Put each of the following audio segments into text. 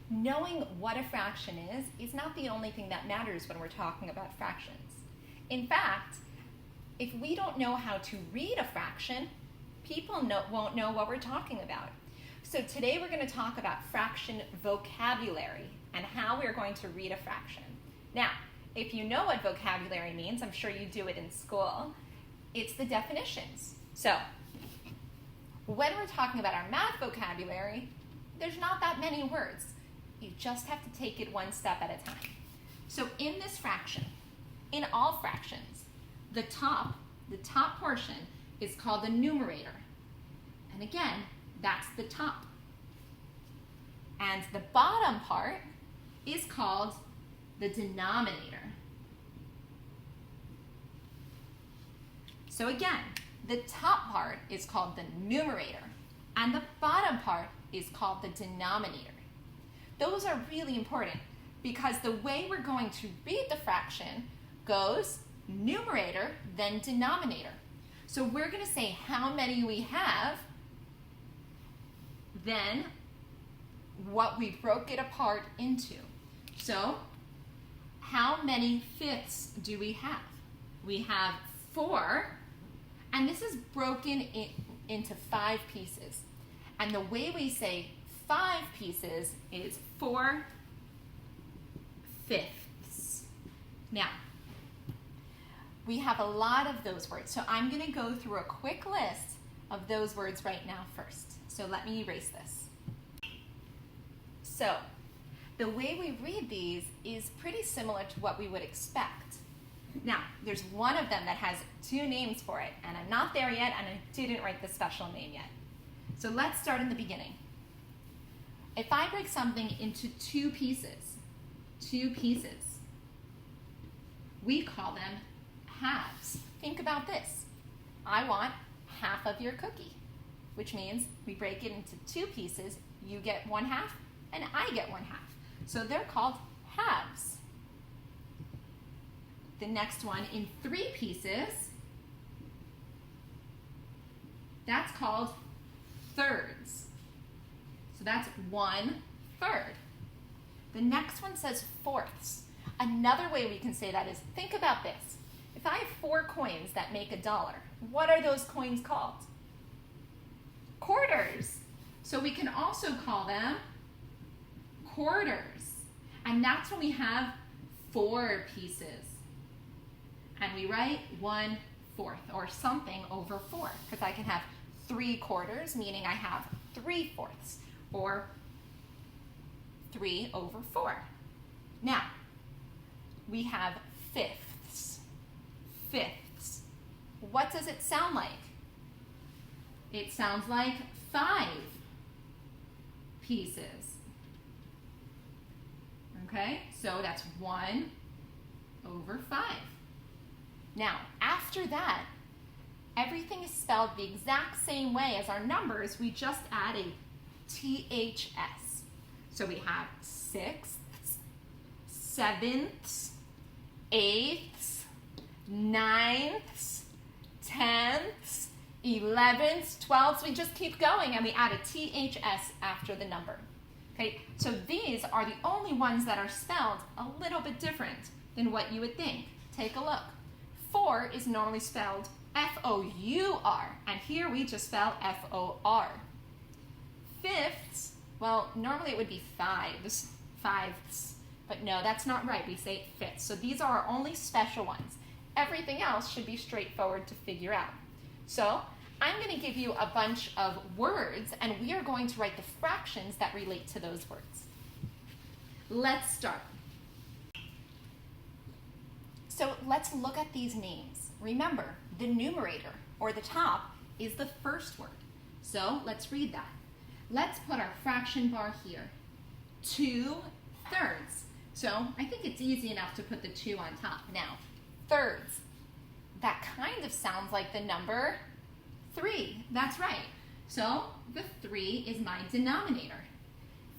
knowing what a fraction is not the only thing that matters when we're talking about fractions. In fact, if we don't know how to read a fraction, people won't know what we're talking about. So today we're going to talk about fraction vocabulary and how we're going to read a fraction. Now, if you know what vocabulary means, I'm sure you do it in school, it's the definitions. So, when we're talking about our math vocabulary, there's not that many words. You just have to take it one step at a time. So in this fraction, in all fractions, the top portion is called the numerator. And again, that's the top. And the bottom part is called the denominator. So again, the top part is called the numerator, and the bottom part is called the denominator. Those are really important because the way we're going to read the fraction goes numerator, then denominator. So we're going to say how many we have, then what we broke it apart into. So how many fifths do we have? We have 4, and this is broken into 5 pieces. And the way we say 5 pieces is 4 fifths. Now, we have a lot of those words, so I'm going to go through a quick list of those words right now first. So let me erase this. So, the way we read these is pretty similar to what we would expect. Now, there's one of them that has 2 names for it, and I'm not there yet, and I didn't write the special name yet. So let's start in the beginning. If I break something into 2 pieces, we call them halves. Think about this. I want half of your cookie, which means we break it into 2 pieces, you get 1/2, and I get 1/2. So they're called halves. The next one in 3 pieces, that's called thirds. So that's 1/3. The next one says fourths. Another way we can say that is, think about this. If I have 4 coins that make $1, what are those coins called? Quarters. So we can also call them quarters. And that's when we have 4 pieces. And we write 1/4 or something over 4, because I can have 3 quarters, meaning I have 3/4, or 3 over 4. Now, we have fifths. Fifths. What does it sound like? It sounds like 5 pieces. Okay, so that's 1 over 5. Now, after that, everything is spelled the exact same way as our numbers. We just add a THS. So we have 6ths, 7ths, 8ths, 9ths, 10ths, 11ths, 12ths. We just keep going and we add a THS after the number. Okay, so these are the only ones that are spelled a little bit different than what you would think. Take a look. 4 is normally spelled F-O-U-R, and here we just spell F-O-R. Fifths, well, normally it would be fifths, but no, that's not right. We say fifths. So these are our only special ones. Everything else should be straightforward to figure out. So I'm going to give you a bunch of words, and we are going to write the fractions that relate to those words. Let's start. So let's look at these names. Remember, the numerator, or the top, is the first word. So let's read that. Let's put our fraction bar here. 2/3. So I think it's easy enough to put the 2 on top. Now, thirds. That kind of sounds like the number 3. That's right. So the 3 is my denominator.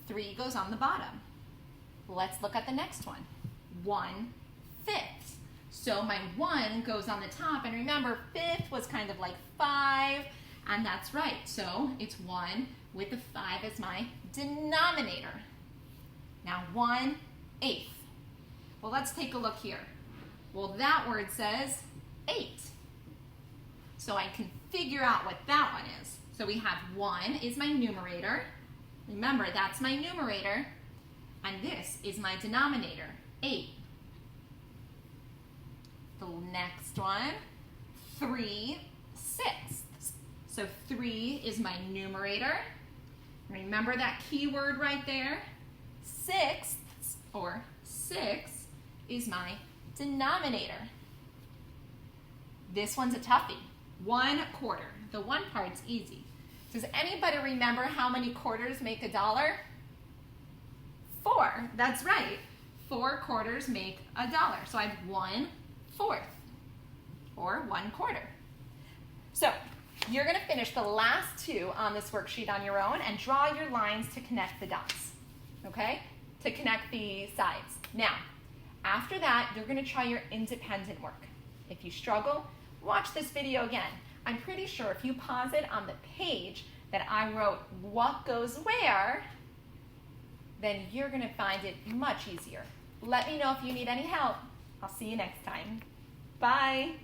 3 goes on the bottom. Let's look at the next one. 1/5. So my 1 goes on the top, and remember, 5th was kind of like 5, and that's right. So it's 1 with the 5 as my denominator. Now 1/8. Well, let's take a look here. Well, that word says 8. So I can figure out what that one is. So we have 1 is my numerator. Remember, that's my numerator. And this is my denominator, 8. The next one, 3/6. So 3 is my numerator. Remember that key word right there? 6ths, or 6, is my denominator. This one's a toughie. 1/4. The 1 part's easy. Does anybody remember how many quarters make a dollar? 4. That's right. 4 quarters make a dollar. So I have 1/4, or 1/4. So you're going to finish the last 2 on this worksheet on your own and draw your lines to connect the dots, okay? To connect the sides. Now, after that, you're going to try your independent work. If you struggle, watch this video again. I'm pretty sure if you pause it on the page that I wrote what goes where, then you're going to find it much easier. Let me know if you need any help. I'll see you next time. Bye.